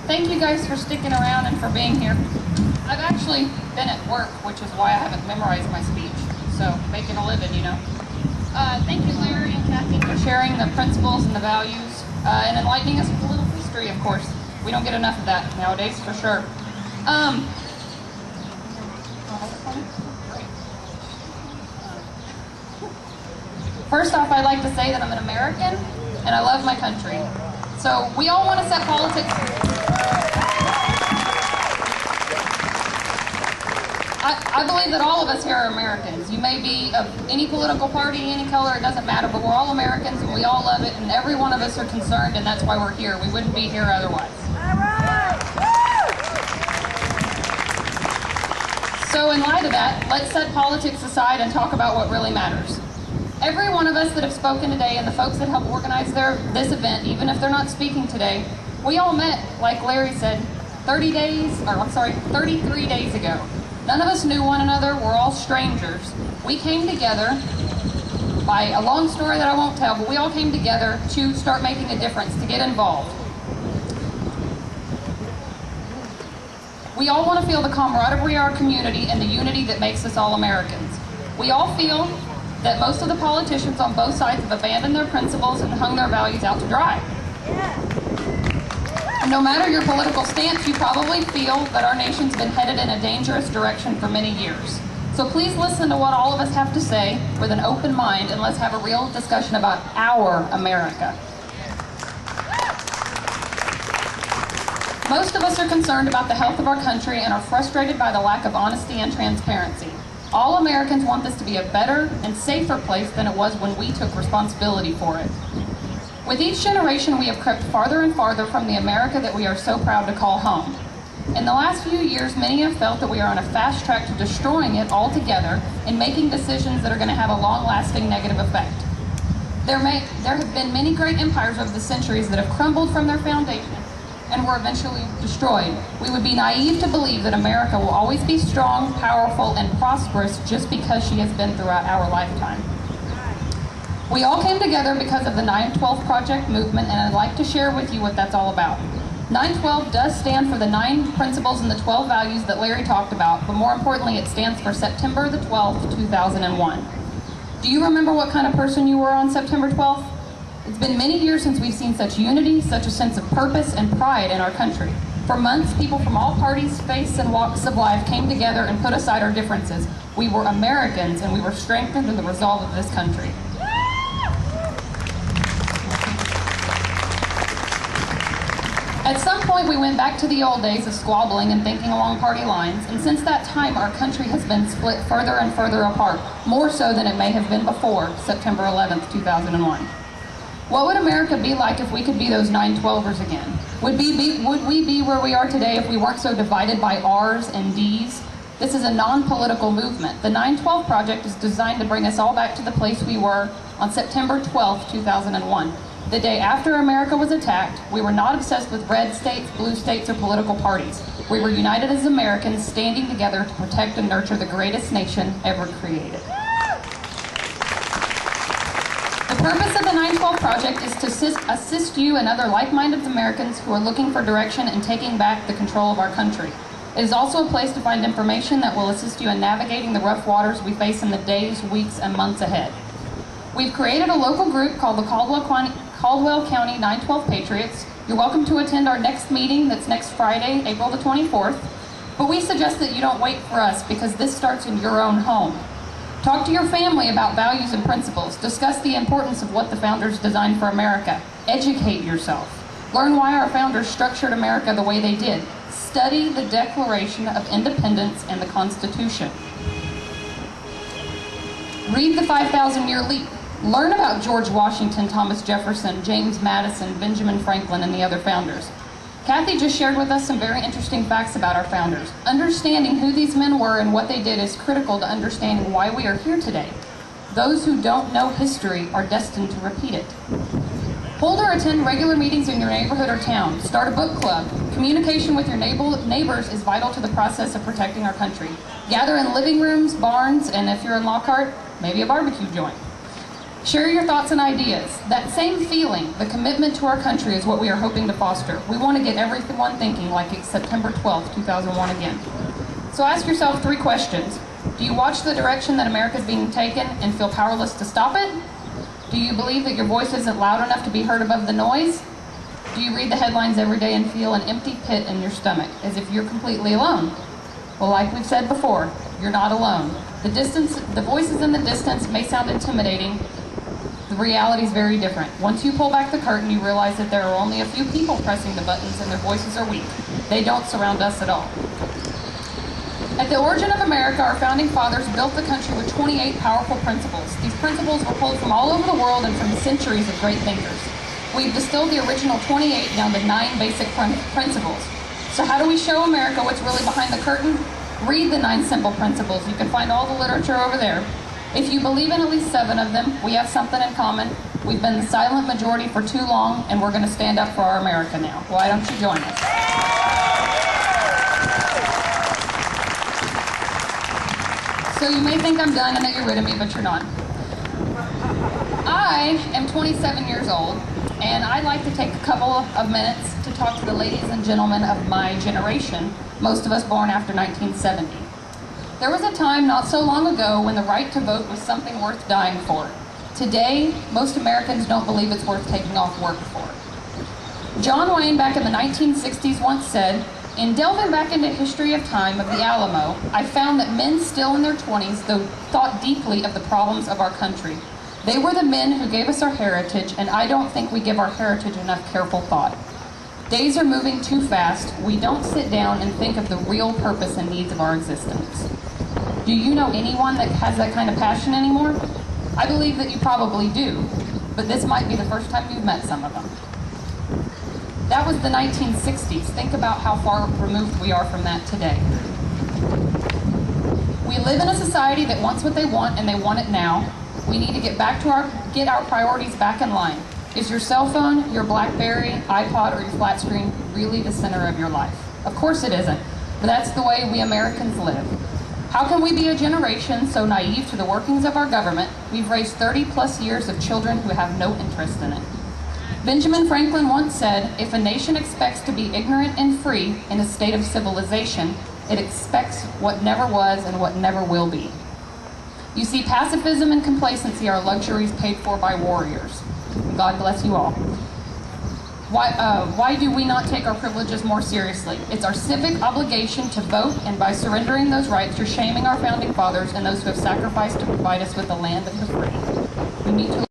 Thank you guys for sticking around and for being here. I've actually been at work, which is why I haven't memorized my speech. So, making a living, you know. Thank you, Larry and Kathy, for sharing the principles and the values and enlightening us with a little history, of course. We don't get enough of that nowadays, for sure. First off, I'd like to say that I'm an American and I love my country. So we all want to set politics. I believe that all of us here are Americans. You may be of any political party, any color, it doesn't matter, but we're all Americans and we all love it, and every one of us are concerned, and that's why we're here. We wouldn't be here otherwise. So in light of that, let's set politics aside and talk about what really matters. Every one of us that have spoken today and the folks that helped organize this event, even if they're not speaking today, we all met, like Larry said, 33 days ago. None of us knew one another, we're all strangers. We came together, by a long story that I won't tell, but we all came together to start making a difference, to get involved. We all want to feel the camaraderie of our community and the unity that makes us all Americans. We all feel that most of the politicians on both sides have abandoned their principles and hung their values out to dry. No matter your political stance, you probably feel that our nation's been headed in a dangerous direction for many years. So please listen to what all of us have to say with an open mind, and let's have a real discussion about our America. Most of us are concerned about the health of our country and are frustrated by the lack of honesty and transparency. All Americans want this to be a better and safer place than it was when we took responsibility for it. With each generation, we have crept farther and farther from the America that we are so proud to call home. In the last few years, many have felt that we are on a fast track to destroying it altogether and making decisions that are going to have a long-lasting negative effect. There have been many great empires over the centuries that have crumbled from their foundation and were eventually destroyed. We would be naive to believe that America will always be strong, powerful, and prosperous just because she has been throughout our lifetime. We all came together because of the 9/12 Project movement, and I'd like to share with you what that's all about. 9/12 does stand for the 9 principles and the 12 values that Larry talked about, but more importantly, it stands for September the 12th, 2001. Do you remember what kind of person you were on September 12th? It's been many years since we've seen such unity, such a sense of purpose and pride in our country. For months, people from all parties, faiths, and walks of life came together and put aside our differences. We were Americans, and we were strengthened in the resolve of this country. At some point, we went back to the old days of squabbling and thinking along party lines, and since that time, our country has been split further and further apart, more so than it may have been before September 11th, 2001. What would America be like if we could be those 9/12ers again? Would we be where we are today if we weren't so divided by R's and D's? This is a non-political movement. The 9/12 Project is designed to bring us all back to the place we were on September 12th, 2001. The day after America was attacked, we were not obsessed with red states, blue states, or political parties. We were united as Americans, standing together to protect and nurture the greatest nation ever created. The purpose of the 9/12 Project is to assist you and other like-minded Americans who are looking for direction and taking back the control of our country. It is also a place to find information that will assist you in navigating the rough waters we face in the days, weeks, and months ahead. We've created a local group called the Caldwell County 9/12 Patriots. You're welcome to attend our next meeting that's next Friday, April the 24th, but we suggest that you don't wait for us because this starts in your own home. Talk to your family about values and principles. Discuss the importance of what the founders designed for America. Educate yourself. Learn why our founders structured America the way they did. Study the Declaration of Independence and the Constitution. Read the 5,000-Year Leap. Learn about George Washington, Thomas Jefferson, James Madison, Benjamin Franklin, and the other founders. Kathy just shared with us some very interesting facts about our founders. Understanding who these men were and what they did is critical to understanding why we are here today. Those who don't know history are destined to repeat it. Hold or attend regular meetings in your neighborhood or town. Start a book club. Communication with your neighbors is vital to the process of protecting our country. Gather in living rooms, barns, and if you're in Lockhart, maybe a barbecue joint. Share your thoughts and ideas. That same feeling, the commitment to our country, is what we are hoping to foster. We want to get everyone thinking like it's September 12th, 2001 again. So ask yourself 3 questions. Do you watch the direction that America is being taken and feel powerless to stop it? Do you believe that your voice isn't loud enough to be heard above the noise? Do you read the headlines every day and feel an empty pit in your stomach, as if you're completely alone? Well, like we've said before, you're not alone. The voices in the distance may sound intimidating. The reality is very different. Once you pull back the curtain, you realize that there are only a few people pressing the buttons and their voices are weak. They don't surround us at all. At the origin of America, our founding fathers built the country with 28 powerful principles. These principles were pulled from all over the world and from centuries of great thinkers. We've distilled the original 28 down to 9 basic principles. So how do we show America what's really behind the curtain? Read the 9 simple principles. You can find all the literature over there. If you believe in at least 7 of them, we have something in common. We've been the silent majority for too long, and we're going to stand up for our America now. Why don't you join us? So you may think I'm done and that you're rid of me, but you're not. I am 27 years old, and I'd like to take a couple of minutes to talk to the ladies and gentlemen of my generation, most of us born after 1970. There was a time not so long ago when the right to vote was something worth dying for. Today, most Americans don't believe it's worth taking off work for. John Wayne, back in the 1960s, once said, "In delving back into history of time of the Alamo, I found that men still in their 20s, though, thought deeply of the problems of our country. They were the men who gave us our heritage, and I don't think we give our heritage enough careful thought. Days are moving too fast. We don't sit down and think of the real purpose and needs of our existence." Do you know anyone that has that kind of passion anymore? I believe that you probably do, but this might be the first time you've met some of them. That was the 1960s. Think about how far removed we are from that today. We live in a society that wants what they want, and they want it now. We need to get our priorities back in line. Is your cell phone, your BlackBerry, iPod, or your flat screen really the center of your life? Of course it isn't, but that's the way we Americans live. How can we be a generation so naive to the workings of our government? We've raised 30+ years of children who have no interest in it. Benjamin Franklin once said, "If a nation expects to be ignorant and free in a state of civilization, it expects what never was and what never will be." You see, pacifism and complacency are luxuries paid for by warriors. God bless you all. Why do we not take our privileges more seriously? It's our civic obligation to vote, and by surrendering those rights, you're shaming our founding fathers and those who have sacrificed to provide us with the land of the free. We need to